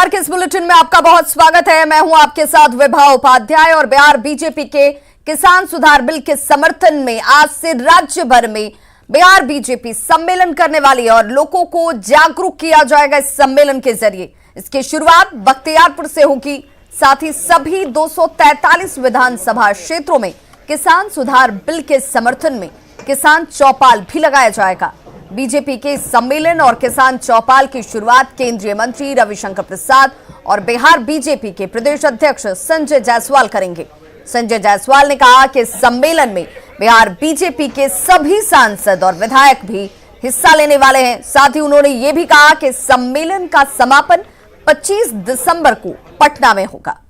बिहार के इस बुलेटिन में आपका बहुत स्वागत है। मैं हूं आपके साथ विभा उपाध्याय और बिहार बीजेपी के किसान सुधार बिल के समर्थन में आज से राज्य भर में बिहार बीजेपी सम्मेलन करने वाली है और लोगों को जागरूक किया जाएगा इस सम्मेलन के जरिए। इसकी शुरुआत बख्तियारपुर से होगी। साथ ही सभी 243 विधानसभा क्षेत्रों में किसान सुधार बिल के समर्थन में किसान चौपाल भी लगाया जाएगा। बीजेपी के सम्मेलन और किसान चौपाल की शुरुआत केंद्रीय मंत्री रविशंकर प्रसाद और बिहार बीजेपी के प्रदेश अध्यक्ष संजय जायसवाल करेंगे। संजय जायसवाल ने कहा कि सम्मेलन में बिहार बीजेपी के सभी सांसद और विधायक भी हिस्सा लेने वाले हैं। साथ ही उन्होंने ये भी कहा कि सम्मेलन का समापन 25 दिसंबर को पटना में होगा।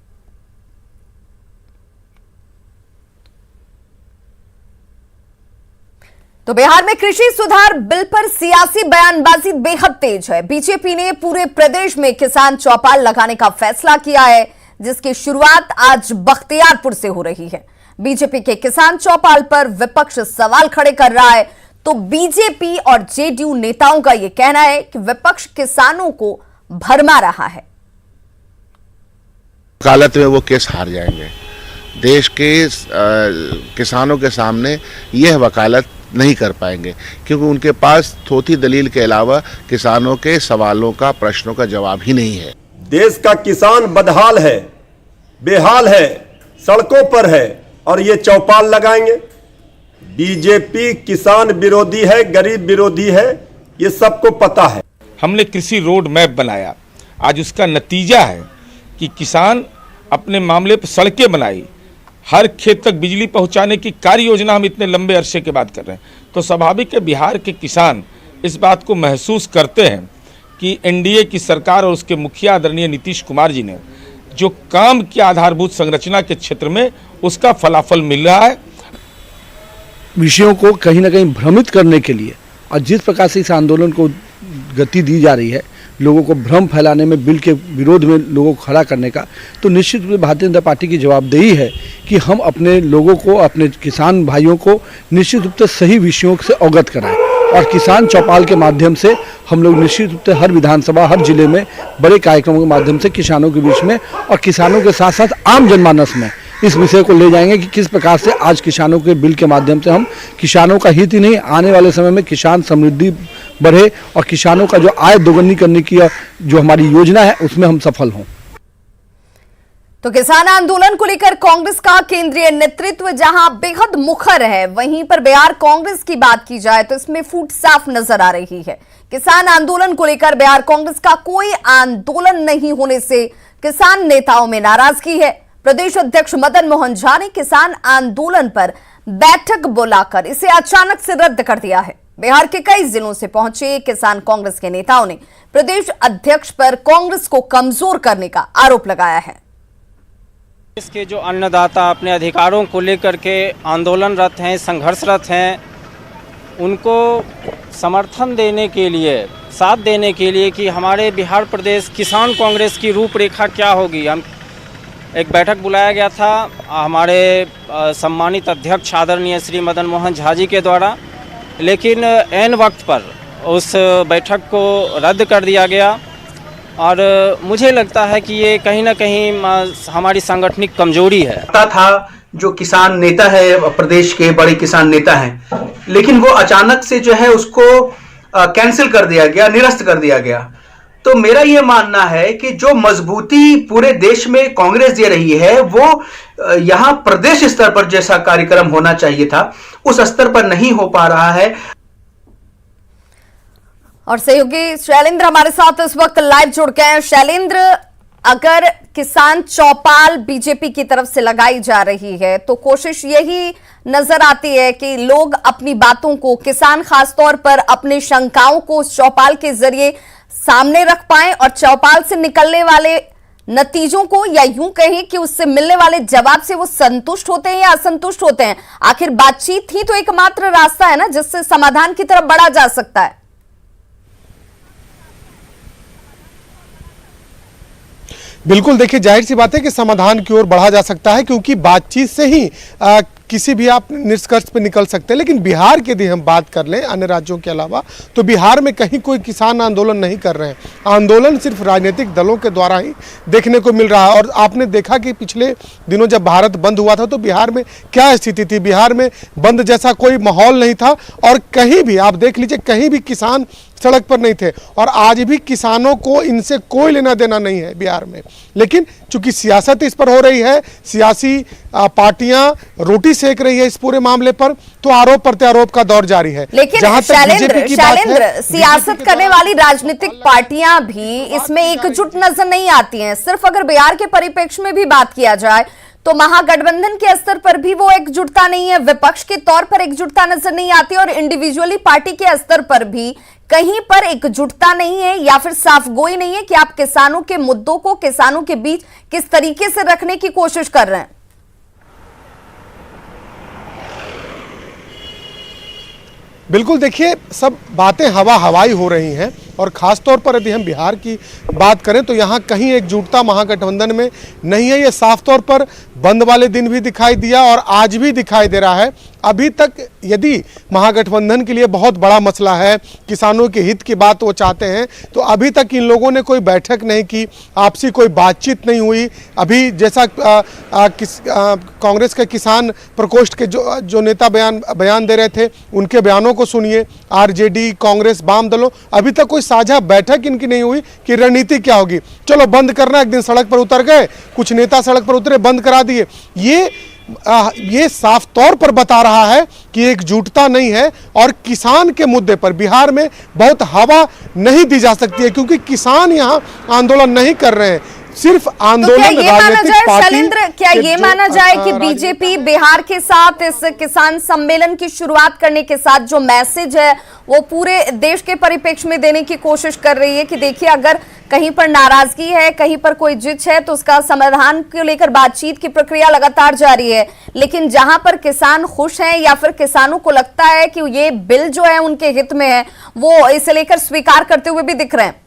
तो बिहार में कृषि सुधार बिल पर सियासी बयानबाजी बेहद तेज है। बीजेपी ने पूरे प्रदेश में किसान चौपाल लगाने का फैसला किया है, जिसकी शुरुआत आज बख्तियारपुर से हो रही है। बीजेपी के किसान चौपाल पर विपक्ष सवाल खड़े कर रहा है, तो बीजेपी और जेडीयू नेताओं का यह कहना है कि विपक्ष किसानों को भरमा रहा है। वकालत में वो केस हार जाएंगे। देश के किसानों के सामने यह वकालत नहीं कर पाएंगे, क्योंकि उनके पास थोथी दलील के अलावा किसानों के सवालों का, प्रश्नों का जवाब ही नहीं है। देश का किसान बदहाल है, बेहाल है, सड़कों पर है और ये चौपाल लगाएंगे। बीजेपी किसान विरोधी है, गरीब विरोधी है, ये सबको पता है। हमने कृषि रोड मैप बनाया। आज उसका नतीजा है कि किसान अपने मामले पर सड़कें बनाई, हर खेत तक बिजली पहुंचाने की कार्य योजना हम इतने लंबे अरसे के बाद कर रहे हैं। तो स्वाभाविक है बिहार के किसान इस बात को महसूस करते हैं कि एनडीए की सरकार और उसके मुखिया आदरणीय नीतीश कुमार जी ने जो काम किया आधारभूत संरचना के क्षेत्र में, उसका फलाफल मिल रहा है। विषयों को कहीं ना कहीं भ्रमित करने के लिए और जिस प्रकार से इस आंदोलन को गति दी जा रही है, लोगों को भ्रम फैलाने में, बिल के विरोध में लोगों को खड़ा करने का, तो निश्चित रूप से भारतीय जनता पार्टी की जवाबदेही है कि हम अपने लोगों को, अपने किसान भाइयों को निश्चित रूप से सही विषयों से अवगत कराएं। और किसान चौपाल के माध्यम से हम लोग निश्चित रूप से हर विधानसभा, हर जिले में बड़े कार्यक्रमों के माध्यम से किसानों के बीच में और किसानों के साथ साथ आम जनमानस में इस विषय को ले जाएंगे कि किस प्रकार से आज किसानों के बिल के माध्यम से हम किसानों का हित ही नहीं, आने वाले समय में किसान समृद्धि बढ़े और किसानों का जो आय दोगुनी करने की जो हमारी योजना है उसमें हम सफल हों। तो किसान आंदोलन को लेकर कांग्रेस का केंद्रीय नेतृत्व जहां बेहद मुखर है, वहीं पर बिहार कांग्रेस की बात की जाए तो इसमें फूट साफ नजर आ रही है। किसान आंदोलन को लेकर बिहार कांग्रेस का कोई आंदोलन नहीं होने से किसान नेताओं में नाराजगी है। प्रदेश अध्यक्ष मदन मोहन झा ने किसान आंदोलन पर बैठक बुलाकर इसे अचानक से रद्द कर दिया है। बिहार के कई जिलों से पहुंचे किसान कांग्रेस के नेताओं ने प्रदेश अध्यक्ष पर कांग्रेस को कमजोर करने का आरोप लगाया है। इसके जो अन्नदाता अपने अधिकारों को लेकर के आंदोलनरत हैं, संघर्षरत हैं, उनको समर्थन देने के लिए, साथ देने के लिए कि हमारे बिहार प्रदेश किसान कांग्रेस की रूपरेखा क्या होगी, हम एक बैठक बुलाया गया था हमारे सम्मानित अध्यक्ष आदरणीय श्री मदन मोहन झा जी के द्वारा, लेकिन ऐन वक्त पर उस बैठक को रद्द कर दिया गया। और मुझे लगता है कि ये कहीं ना कहीं हमारी सांगठनिक कमजोरी है। था जो किसान नेता है, प्रदेश के बड़े किसान नेता हैं, लेकिन वो अचानक से जो है उसको कैंसिल कर दिया गया, निरस्त कर दिया गया। तो मेरा ये मानना है कि जो मजबूती पूरे देश में कांग्रेस दे रही है, वो यहां प्रदेश स्तर पर जैसा कार्यक्रम होना चाहिए था उस स्तर पर नहीं हो पा रहा है। और सहयोगी शैलेंद्र हमारे साथ इस वक्त लाइव जुड़ गए हैं। शैलेंद्र, अगर किसान चौपाल बीजेपी की तरफ से लगाई जा रही है तो कोशिश यही नजर आती है कि लोग अपनी बातों को, किसान खासतौर पर अपने शंकाओं को उस चौपाल के जरिए सामने रख पाएं और चौपाल से निकलने वाले नतीजों को, या यूं कहें कि उससे मिलने वाले जवाब से वो संतुष्ट होते हैं या असंतुष्ट होते हैं। आखिर बातचीत ही तो एकमात्र रास्ता है ना जिससे समाधान की तरफ बढ़ा जा सकता है। बिल्कुल, देखिए जाहिर सी बात है कि समाधान की ओर बढ़ा जा सकता है, क्योंकि बातचीत से ही किसी भी आप निष्कर्ष पे निकल सकते हैं। लेकिन बिहार की यदि हम बात कर लें अन्य राज्यों के अलावा, तो बिहार में कहीं कोई किसान आंदोलन नहीं कर रहे हैं। आंदोलन सिर्फ राजनीतिक दलों के द्वारा ही देखने को मिल रहा है। और आपने देखा कि पिछले दिनों जब भारत बंद हुआ था तो बिहार में क्या स्थिति थी। बिहार में बंद जैसा कोई माहौल नहीं था और कहीं भी आप देख लीजिए, कहीं भी किसान सड़क पर नहीं थे। और आज भी किसानों को इनसे कोई लेना देना नहीं है बिहार में। लेकिन चूंकि सियासत इस पर हो रही है, सियासी पार्टियां रोटी सेक रही है इस पूरे मामले पर, तो आरोप प्रत्यारोप का दौर जारी है। लेकिन शैलेंद्र, सियासत करने वाली राजनीतिक पार्टियां भी इसमें एकजुट नजर नहीं आती हैं। सिर्फ अगर बिहार के परिप्रेक्ष्य में भी बात किया जाए तो महागठबंधन के स्तर पर भी वो एकजुटता नहीं है, विपक्ष के तौर पर एकजुटता नजर नहीं आती और इंडिविजुअली पार्टी के स्तर पर भी कहीं पर एकजुटता नहीं है या फिर साफगोई नहीं है कि आप किसानों के मुद्दों को किसानों के बीच किस तरीके से रखने की कोशिश कर रहे हैं। बिल्कुल, देखिए सब बातें हवाई हो रही हैं और ख़ास तौर पर यदि हम बिहार की बात करें तो यहाँ कहीं एकजुटता महागठबंधन में नहीं है। ये साफ तौर पर बंद वाले दिन भी दिखाई दिया और आज भी दिखाई दे रहा है। अभी तक यदि महागठबंधन के लिए बहुत बड़ा मसला है, किसानों के हित की बात वो चाहते हैं, तो अभी तक इन लोगों ने कोई बैठक नहीं की, आपसी कोई बातचीत नहीं हुई। अभी जैसा कांग्रेस के किसान प्रकोष्ठ के जो नेता बयान दे रहे थे, उनके बयानों को सुनिए। आरजेडी, कांग्रेस, वाम दलों, अभी तक कोई साझा बैठक इनकी नहीं हुई कि रणनीति क्या होगी। चलो बंद करना, एक दिन सड़क पर उतर गए, कुछ नेता सड़क पर उतरे, बंद करा दिए। ये साफ तौर पर बता रहा है कि एकजुटता नहीं है और किसान के मुद्दे पर बिहार में बहुत हवा नहीं दी जा सकती है, क्योंकि किसान यहाँ आंदोलन नहीं कर रहे हैं, सिर्फ आंदोलन राजनीतिक पार्टी। शैलेंद्र, क्या ये माना जाए कि बीजेपी बिहार के साथ इस किसान सम्मेलन की शुरुआत करने के साथ जो मैसेज है वो पूरे देश के परिप्रेक्ष्य में देने की कोशिश कर रही है कि देखिए, अगर कहीं पर नाराजगी है, कहीं पर कोई जिद है, तो उसका समाधान को लेकर बातचीत की प्रक्रिया लगातार जारी है। लेकिन जहां पर किसान खुश हैं या फिर किसानों को लगता है कि ये बिल जो है उनके हित में है, वो इसे लेकर स्वीकार करते हुए भी दिख रहे हैं।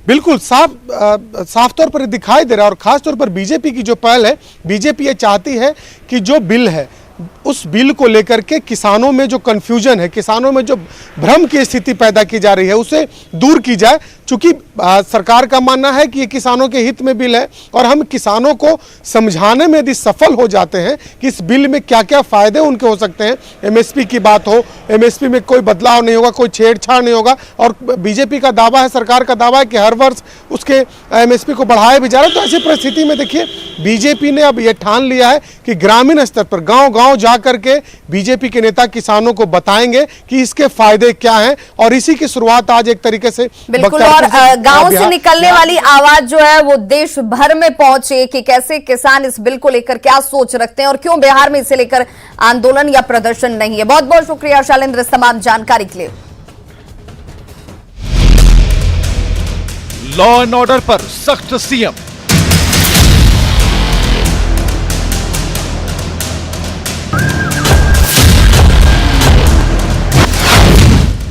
बिल्कुल साफ तौर पर दिखाई दे रहा है। और खास तौर पर बीजेपी की जो पहल है, बीजेपी ये चाहती है कि जो बिल है उस बिल को लेकर के किसानों में जो कंफ्यूजन है, किसानों में जो भ्रम की स्थिति पैदा की जा रही है, उसे दूर की जाए। चूंकि सरकार का मानना है कि ये किसानों के हित में बिल है और हम किसानों को समझाने में यदि सफल हो जाते हैं कि इस बिल में क्या क्या फायदे उनके हो सकते हैं, एमएसपी की बात हो, एमएसपी में कोई बदलाव नहीं होगा, कोई छेड़छाड़ नहीं होगा। और बीजेपी का दावा है, सरकार का दावा है कि हर वर्ष उसके एमएसपी को बढ़ाया भी जा रहा है। तो ऐसी परिस्थिति में देखिए, बीजेपी ने अब यह ठान लिया है कि ग्रामीण स्तर पर गाँव जा करके बीजेपी के नेता किसानों को बताएंगे कि इसके फायदे क्या हैं। और इसी की शुरुआत आज एक तरीके से बिल्कुल, और गांव से निकलने वाली आवाज जो है वो देश भर में पहुंचे कि कैसे किसान इस बिल को लेकर क्या सोच रखते हैं और क्यों बिहार में इसे लेकर आंदोलन या प्रदर्शन नहीं है। बहुत बहुत शुक्रिया शैलेंद्र इस तमाम जानकारी के लिए। लॉ एंड ऑर्डर पर सख्त सीएम,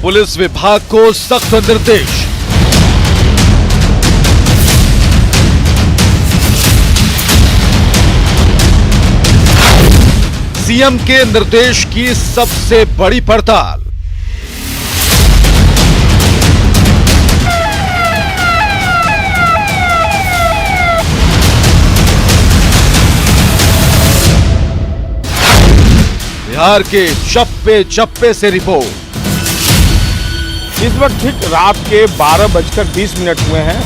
पुलिस विभाग को सख्त निर्देश, सीएम के निर्देश की सबसे बड़ी पड़ताल। बिहार के चप्पे चप्पे से रिपोर्ट। इस वक्त ठीक रात के 12:20 हुए हैं।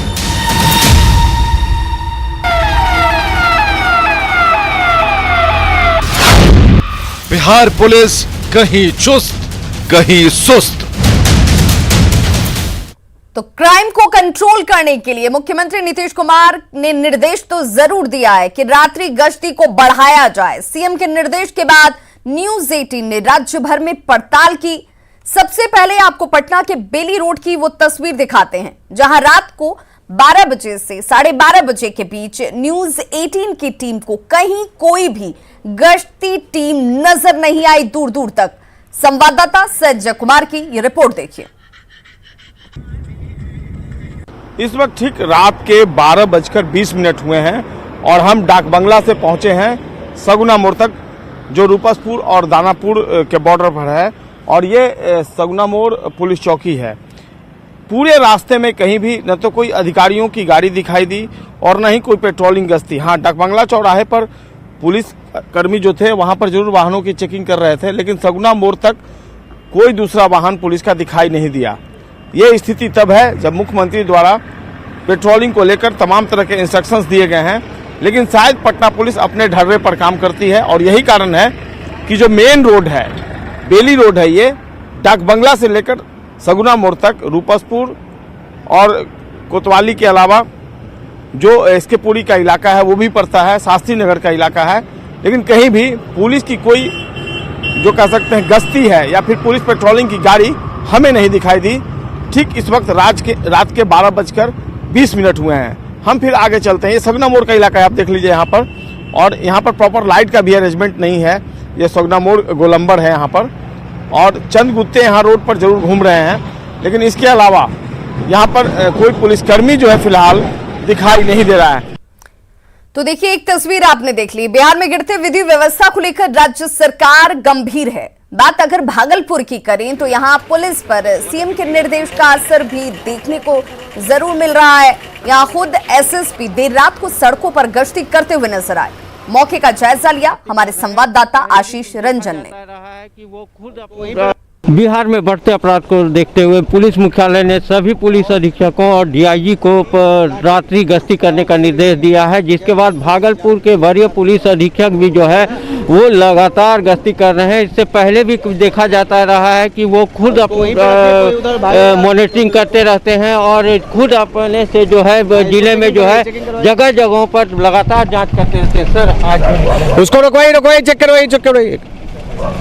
बिहार पुलिस कहीं चुस्त कहीं सुस्त। तो क्राइम को कंट्रोल करने के लिए मुख्यमंत्री नीतीश कुमार ने निर्देश तो जरूर दिया है कि रात्रि गश्ती को बढ़ाया जाए। सीएम के निर्देश के बाद न्यूज 18 ने राज्य भर में पड़ताल की। सबसे पहले आपको पटना के बेली रोड की वो तस्वीर दिखाते हैं जहां रात को 12 बजे से 12:30 बजे के बीच न्यूज 18 की टीम को कहीं कोई भी गश्ती टीम नजर नहीं आई दूर दूर तक। संवाददाता सज्जय कुमार की ये रिपोर्ट देखिए। इस वक्त ठीक रात के 12:20 हुए हैं और हम डाक बंगला से पहुंचे हैं सगुना मोड़ तक, जो रूपसपुर और दानापुर के बॉर्डर पर है। और ये सगुना मोड़ पुलिस चौकी है। पूरे रास्ते में कहीं भी न तो कोई अधिकारियों की गाड़ी दिखाई दी और न ही कोई पेट्रोलिंग गश्ती। हाँ, डाक बंगला चौराहे पर पुलिस कर्मी जो थे वहां पर जरूर वाहनों की चेकिंग कर रहे थे, लेकिन सगुना मोड़ तक कोई दूसरा वाहन पुलिस का दिखाई नहीं दिया। ये स्थिति तब है जब मुख्यमंत्री द्वारा पेट्रोलिंग को लेकर तमाम तरह के इंस्ट्रक्शंस दिए गए हैं, लेकिन शायद पटना पुलिस अपने ढर्रे पर काम करती है। और यही कारण है कि जो मेन रोड है, बेली रोड है, ये डाक बंगला से लेकर सगुना मोड़ तक रूपसपुर और कोतवाली के अलावा जो इसके पुरी का इलाका है वो भी पड़ता है, शास्त्री नगर का इलाका है, लेकिन कहीं भी पुलिस की कोई जो कह सकते हैं गश्ती है या फिर पुलिस पेट्रोलिंग की गाड़ी हमें नहीं दिखाई दी। ठीक इस वक्त रात के 12:20 हुए हैं। हम फिर आगे चलते हैं। ये सगुना मोड़ का इलाका है, आप देख लीजिए यहाँ पर, और यहाँ पर प्रॉपर लाइट का भी अरेंजमेंट नहीं है। ये सगुना मोड़ गोलंबर है यहाँ पर, और चंद गुत्ते यहाँ रोड पर जरूर घूम रहे हैं, लेकिन इसके अलावा यहाँ पर कोई पुलिसकर्मी जो है फिलहाल दिखाई नहीं दे रहा है। तो देखिए, एक तस्वीर आपने देख ली। बिहार में गिरते विधि व्यवस्था को लेकर राज्य सरकार गंभीर है। बात अगर भागलपुर की करें तो यहां पुलिस पर सीएम के निर्देश का असर भी देखने को जरूर मिल रहा है। यहां खुद एसएसपी देर रात को सड़कों पर गश्ती करते हुए नजर आए। मौके का जायजा लिया हमारे संवाददाता आशीष रंजन ने। बिहार में बढ़ते अपराध को देखते हुए पुलिस मुख्यालय ने सभी पुलिस अधीक्षकों और डीआईजी को रात्रि गश्ती करने का निर्देश दिया है, जिसके बाद भागलपुर के वरीय पुलिस अधीक्षक भी जो है वो लगातार गश्ती कर रहे हैं। इससे पहले भी देखा जाता रहा है कि वो खुद मॉनिटरिंग करते रहते हैं और खुद अपने से जो है जिले में जो है जगह जगहों पर लगातार जाँच करते रहते हैं। सर आज उसको रुकवाइए, चेक करवाइए।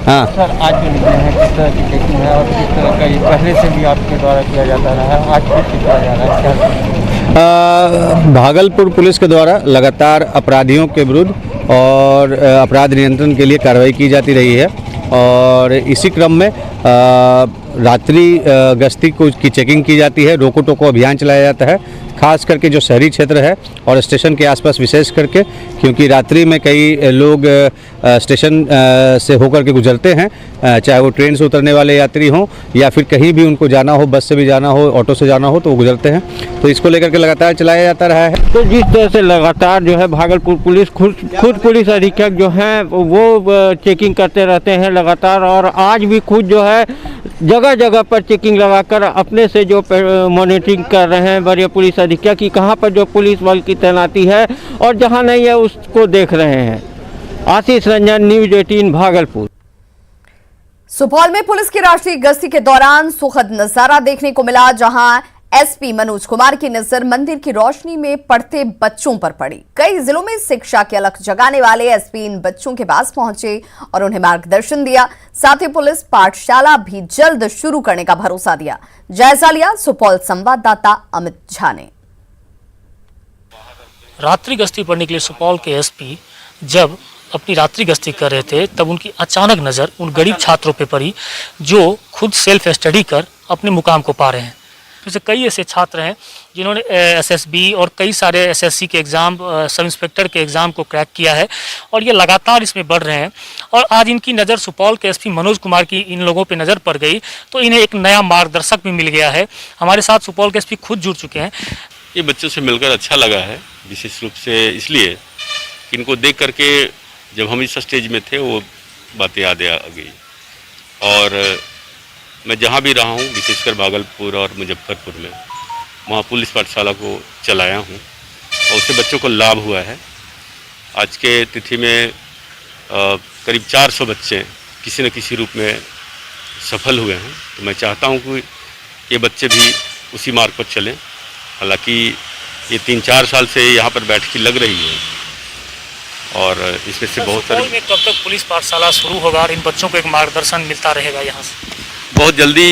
हाँ सर, आज जो निकले हैं किस तरह की चेकिंग है और किस तरह का पहले से भी आपके द्वारा किया जाता रहा है, आज फिर किया जा रहा है क्या? भागलपुर पुलिस के द्वारा लगातार अपराधियों के विरुद्ध और अपराध नियंत्रण के लिए कार्रवाई की जाती रही है, और इसी क्रम में रात्रि गश्ती की चेकिंग की जाती है। रोको टोको अभियान चलाया जाता है, खास करके जो शहरी क्षेत्र है और स्टेशन के आसपास विशेष करके, क्योंकि रात्रि में कई लोग स्टेशन से होकर के गुजरते हैं, चाहे वो ट्रेन से उतरने वाले यात्री हों या फिर कहीं भी उनको जाना हो, बस से भी जाना हो, ऑटो से जाना हो, तो वो गुजरते हैं। तो इसको लेकर के लगातार चलाया जाता रहा है। तो जिस तरह से लगातार जो है भागलपुर पुलिस खुद पुलिस अधीक्षक जो हैं वो चेकिंग करते रहते हैं लगातार, और आज भी खुद जो है जगह जगह पर चेकिंग लगाकर अपने से जो मॉनिटरिंग कर रहे हैं वरीय पुलिस अधीक्षक की, कहाँ पर जो पुलिस बल की तैनाती है और जहाँ नहीं है उसको देख रहे हैं। आशीष रंजन, न्यूज़ 18 भागलपुर। सुपौल में पुलिस की राष्ट्रीय गश्ती के दौरान सुखद नजारा देखने को मिला, जहां एसपी मनोज कुमार की नजर मंदिर की रोशनी में पढ़ते बच्चों पर पड़ी। कई जिलों में शिक्षा की अलख जगाने वाले एसपी इन बच्चों के पास पहुंचे और उन्हें मार्गदर्शन दिया। साथ ही पुलिस पाठशाला भी जल्द शुरू करने का भरोसा दिया। जायजा लिया सुपौल संवाददाता अमित झा ने। रात्रि गश्ती पर निकले सुपौल के एसपी जब अपनी रात्रि गश्ती कर रहे थे तब उनकी अचानक नज़र उन गरीब छात्रों पे पड़ी जो खुद सेल्फ स्टडी कर अपने मुकाम को पा रहे हैं। जैसे कई ऐसे छात्र हैं जिन्होंने एसएसबी और कई सारे एसएससी के एग्ज़ाम, सब इंस्पेक्टर के एग्ज़ाम को क्रैक किया है और ये लगातार इसमें बढ़ रहे हैं। और आज इनकी नज़र सुपौल के एसपी मनोज कुमार की इन लोगों पे नज़र पड़ गई तो इन्हें एक नया मार्गदर्शक भी मिल गया है। हमारे साथ सुपौल के एसपी खुद जुड़ चुके हैं। ये बच्चों से मिलकर अच्छा लगा है, विशेष रूप से इसलिए कि इनको देख करके जब हम इस स्टेज में थे वो बातें याद आ गई। और मैं जहाँ भी रहा हूँ, विशेषकर भागलपुर और मुजफ्फरपुर में, वहाँ पुलिस पाठशाला को चलाया हूँ और उससे बच्चों को लाभ हुआ है। आज के तिथि में करीब 400 बच्चे किसी न किसी रूप में सफल हुए हैं। तो मैं चाहता हूँ कि ये बच्चे भी उसी मार्ग पर चलें। हालांकि ये 3-4 साल से यहाँ पर बैठकी लग रही है और इसमें से बहुत सारे। कब तक पुलिस पाठशाला शुरू होगा और इन बच्चों को एक मार्गदर्शन मिलता रहेगा यहाँ से? बहुत जल्दी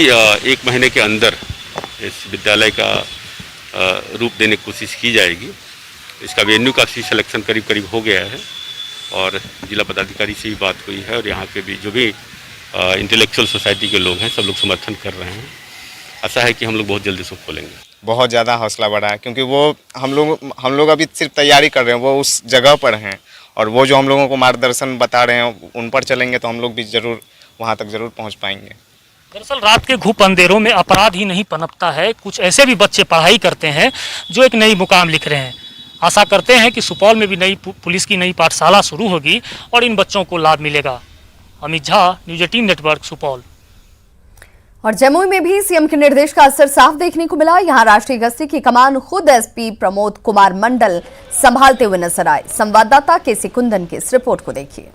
1 महीने के अंदर इस विद्यालय का रूप देने की कोशिश की जाएगी। इसका वेन्यू का सिलेक्शन करीब हो गया है और जिला पदाधिकारी से भी बात हुई है और यहाँ के भी जो भी इंटेलेक्चुअल सोसाइटी के लोग हैं सब लोग समर्थन कर रहे हैं। आशा है कि हम लोग बहुत जल्दी इसको खोलेंगे। बहुत ज़्यादा हौसला बढ़ा है, क्योंकि वो हम लोग अभी सिर्फ तैयारी कर रहे हैं, वो उस जगह पर हैं और वो जो हम लोगों को मार्गदर्शन बता रहे हैं उन पर चलेंगे तो हम लोग भी ज़रूर वहाँ तक ज़रूर पहुँच पाएंगे। दरअसल रात के घुप अंधेरों में अपराध ही नहीं पनपता है, कुछ ऐसे भी बच्चे पढ़ाई करते हैं जो एक नई मुकाम लिख रहे हैं। आशा करते हैं कि सुपौल में भी नई पुलिस की नई पाठशाला शुरू होगी और इन बच्चों को लाभ मिलेगा। Amit Jha, news 18 network, Supaul. और जमुई में भी सीएम के निर्देश का असर साफ देखने को मिला। यहां राष्ट्रीय गश्ती की कमान खुद एसपी प्रमोद कुमार मंडल संभालते हुए नजर आए। संवाददाता केसी कुंदन की इस रिपोर्ट को देखिए।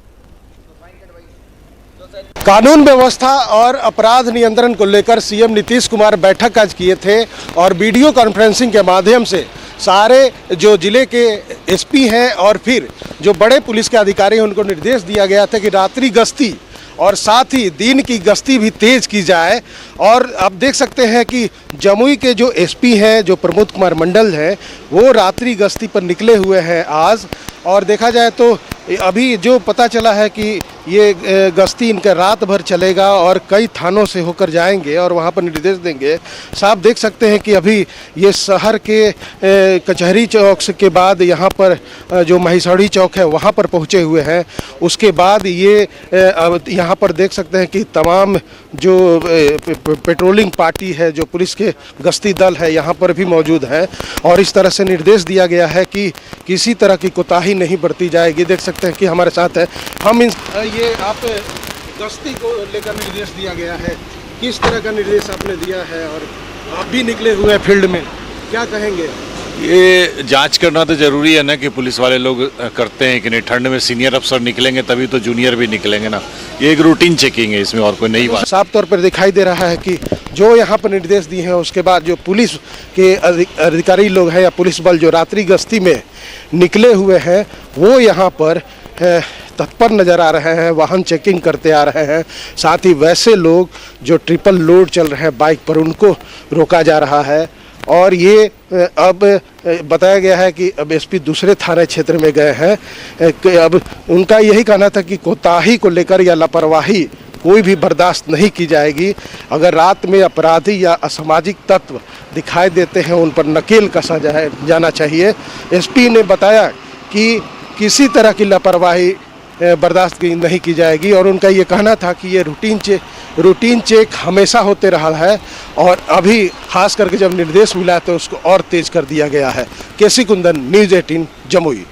कानून व्यवस्था और अपराध नियंत्रण को लेकर सीएम नीतीश कुमार बैठक आज किए थे और वीडियो कॉन्फ्रेंसिंग के माध्यम से सारे जो जिले के एसपी हैं और फिर जो बड़े पुलिस के अधिकारी हैं उनको निर्देश दिया गया था कि रात्रि गश्ती और साथ ही दिन की गश्ती भी तेज की जाए। और आप देख सकते हैं कि जमुई के जो एसपी हैं, जो प्रमोद कुमार मंडल हैं, वो रात्रि गश्ती पर निकले हुए हैं आज। और देखा जाए तो अभी जो पता चला है कि ये गश्ती इनका रात भर चलेगा और कई थानों से होकर जाएंगे और वहाँ पर निर्देश देंगे। साहब देख सकते हैं कि अभी ये शहर के कचहरी चौक के बाद यहाँ पर जो महिषौड़ी चौक है वहाँ पर पहुँचे हुए हैं। उसके बाद ये यहाँ पर देख सकते हैं कि तमाम जो पेट्रोलिंग पार्टी है, जो पुलिस के गश्ती दल है, यहाँ पर भी मौजूद है और इस तरह से निर्देश दिया गया है कि किसी तरह की कोताही नहीं बरती जाएगी। देख सकते हैं कि हमारे साथ है हम ये आप गश्ती को लेकर निर्देश दिया गया है, किस तरह का निर्देश आपने दिया है और आप भी निकले हुए हैं फील्ड में, क्या कहेंगे? ये जांच करना तो जरूरी है ना कि पुलिस वाले लोग करते हैं कि नहीं। ठंड में सीनियर अफसर निकलेंगे तभी तो जूनियर भी निकलेंगे ना। ये एक रूटीन चेकिंग है, इसमें और कोई नई बात। साफ तौर पर दिखाई दे रहा है कि जो यहाँ पर निर्देश दिए हैं उसके बाद जो पुलिस के अधिकारी लोग हैं या पुलिस बल जो रात्रि गश्ती में निकले हुए हैं वो यहाँ पर तत्पर नज़र आ रहे हैं, वाहन चेकिंग करते आ रहे हैं। साथ ही वैसे लोग जो ट्रिपल लोड चल रहे हैं बाइक पर उनको रोका जा रहा है। और ये अब बताया गया है कि अब एसपी दूसरे थाना क्षेत्र में गए हैं। अब उनका यही कहना था कि कोताही को लेकर या लापरवाही कोई भी बर्दाश्त नहीं की जाएगी। अगर रात में अपराधी या असामाजिक तत्व दिखाई देते हैं उन पर नकेल कसा जाना चाहिए। एसपी ने बताया कि किसी तरह की लापरवाही बर्दाश्त नहीं की जाएगी और उनका ये कहना था कि ये रूटीन चेक हमेशा होते रहा है और अभी खास करके जब निर्देश मिला तो उसको और तेज कर दिया गया है। केसी कुंदन, न्यूज़ 18 जमुई।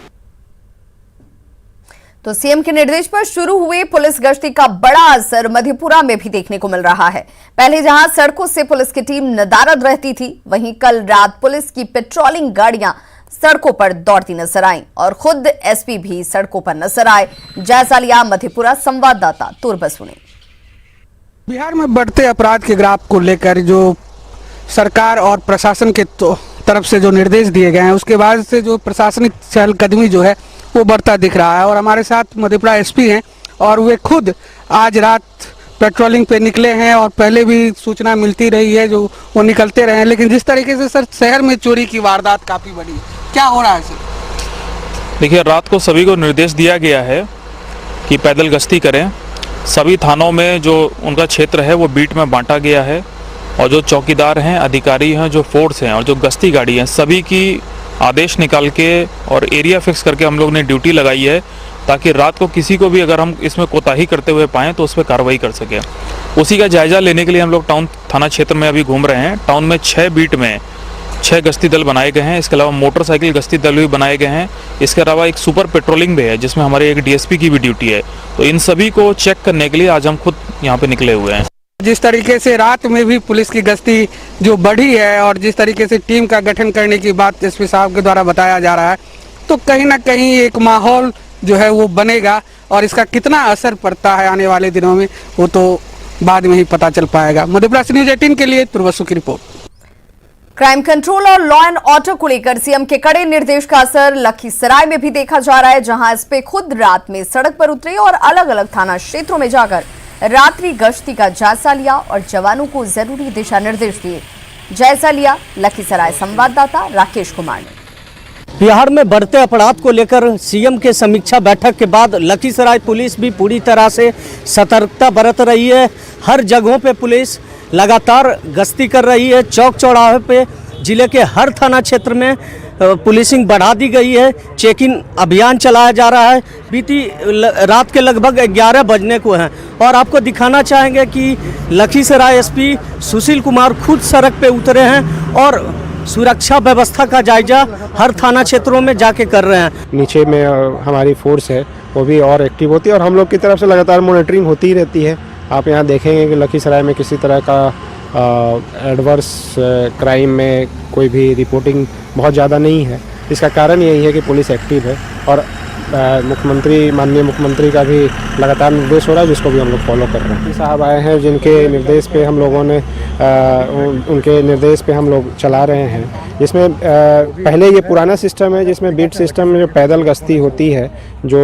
तो सीएम के निर्देश पर शुरू हुए पुलिस गश्ती का बड़ा असर मधेपुरा में भी देखने को मिल रहा है। पहले जहां सड़कों से पुलिस की टीम नदारद रहती थी, वहीं कल रात पुलिस की पेट्रोलिंग गाड़ियां सड़कों पर दौड़ती नजर आईं और खुद एसपी भी सड़कों पर नजर आए। जायजा लिया मधेपुरा संवाददाता तुरबसु ने। बिहार में बढ़ते अपराध के ग्राफ को लेकर जो सरकार और प्रशासन के तरफ से जो निर्देश दिए गए हैं उसके बाद से जो प्रशासनिक चहलकदमी जो है वो बढ़ता दिख रहा है। और हमारे साथ मधेपुरा एसपी हैं और वे खुद आज रात पेट्रोलिंग पे निकले हैं और पहले भी सूचना मिलती रही है जो वो निकलते रहे हैं। लेकिन जिस तरीके से सर शहर में चोरी की वारदात काफ़ी बढ़ी, क्या हो रहा है सर? देखिए, रात को सभी को निर्देश दिया गया है कि पैदल गश्ती करें। सभी थानों में जो उनका क्षेत्र है वो बीट में बांटा गया है और जो चौकीदार हैं, अधिकारी हैं, जो फोर्स हैं और जो गश्ती गाड़ी हैं, सभी की आदेश निकाल के और एरिया फिक्स करके हम लोग ने ड्यूटी लगाई है ताकि रात को किसी को भी अगर हम इसमें कोताही करते हुए पाएँ तो उस पर कार्रवाई कर सकें। उसी का जायजा लेने के लिए हम लोग टाउन थाना क्षेत्र में अभी घूम रहे हैं। टाउन में 6 बीट में 6 गश्ती दल बनाए गए हैं। इसके अलावा मोटरसाइकिल गश्ती दल भी बनाए गए हैं। इसके अलावा एक सुपर पेट्रोलिंग भी है जिसमें हमारे एक डीएसपी की भी ड्यूटी है। तो इन सभी को चेक करने के लिए आज हम खुद यहाँ पे निकले हुए हैं। जिस तरीके से रात में भी पुलिस की गश्ती जो बढ़ी है और जिस तरीके से टीम का गठन करने की बात एसपी साहब के द्वारा बताया जा रहा है, तो कहीं ना कहीं एक माहौल जो है वो बनेगा और इसका कितना असर पड़ता है आने वाले दिनों में वो तो बाद में ही पता चल पाएगा। मधेपुरा से न्यूज़ 18 के लिए तुरबसु की रिपोर्ट। क्राइम कंट्रोल और लॉ एंड ऑर्डर को लेकर सीएम के कड़े निर्देश का असर लखीसराय में भी देखा जा रहा है, जहां एसपी खुद रात में सड़क पर उतरे और अलग अलग थाना क्षेत्रों में जाकर रात्रि गश्ती का जायजा लिया और जवानों को जरूरी दिशा निर्देश दिए। जायजा लिया लखीसराय संवाददाता राकेश कुमार ने। बिहार में बढ़ते अपराध को लेकर सीएम के समीक्षा बैठक के बाद लखीसराय पुलिस भी पूरी तरह से सतर्कता बरत रही है। हर जगहों पे पुलिस लगातार गश्ती कर रही है। चौक चौराहे पे जिले के हर थाना क्षेत्र में पुलिसिंग बढ़ा दी गई है। चेकिंग अभियान चलाया जा रहा है। बीती रात के लगभग 11 बजने को हैं और आपको दिखाना चाहेंगे कि लखीसराय एसपी सुशील कुमार खुद सड़क पे उतरे हैं और सुरक्षा व्यवस्था का जायजा हर थाना क्षेत्रों में जाके कर रहे हैं। नीचे में हमारी फोर्स है वो भी और एक्टिव होती है और हम लोग की तरफ से लगातार मॉनिटरिंग होती ही रहती है। आप यहाँ देखेंगे कि लखीसराय में किसी तरह का एडवर्स क्राइम में कोई भी रिपोर्टिंग बहुत ज़्यादा नहीं है। इसका कारण यही है कि पुलिस एक्टिव है और माननीय मुख्यमंत्री का भी लगातार निर्देश हो रहा है, जिसको भी हम लोग फॉलो कर रहे हैं। साहब आए हैं जिनके निर्देश पे हम लोगों ने उनके निर्देश पे हम लोग चला रहे हैं। जिसमें पहले ये पुराना सिस्टम है जिसमें बीट सिस्टम में जो पैदल गश्ती होती है, जो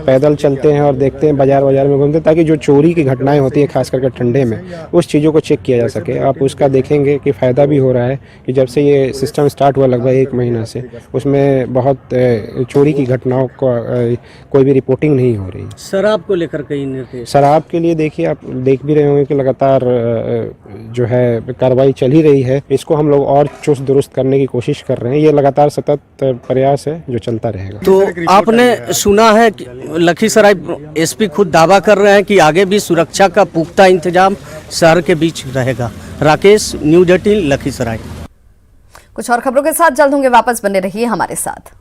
पैदल चलते हैं और देखते हैं बाज़ार में घूमते, ताकि जो चोरी की घटनाएं होती हैं खास करके ठंडे में उस चीज़ों को चेक किया जा सके। आप उसका देखेंगे कि फ़ायदा भी हो रहा है कि जब से ये सिस्टम स्टार्ट हुआ लगभग 1 महीना से, उसमें बहुत चोरी की घटनाओं का कोई भी रिपोर्टिंग नहीं हो रही। शराब को लेकर कई निर्देश, शराब के लिए देखिए, आप देख भी रहे होंगे कि लगातार जो है कार्रवाई चल ही रही है। इसको हम लोग और चुस्त दुरुस्त करने की कोशिश कर रहे हैं। ये लगातार सतत प्रयास है जो चलता रहेगा। तो आपने सुना है कि लखीसराय एसपी खुद दावा कर रहे हैं कि आगे भी सुरक्षा का पुख्ता इंतजाम शहर के बीच रहेगा। राकेश, न्यूज़ 18 लखीसराय। कुछ और खबरों के साथ जल्द होंगे वापस, बने रहिए हमारे साथ।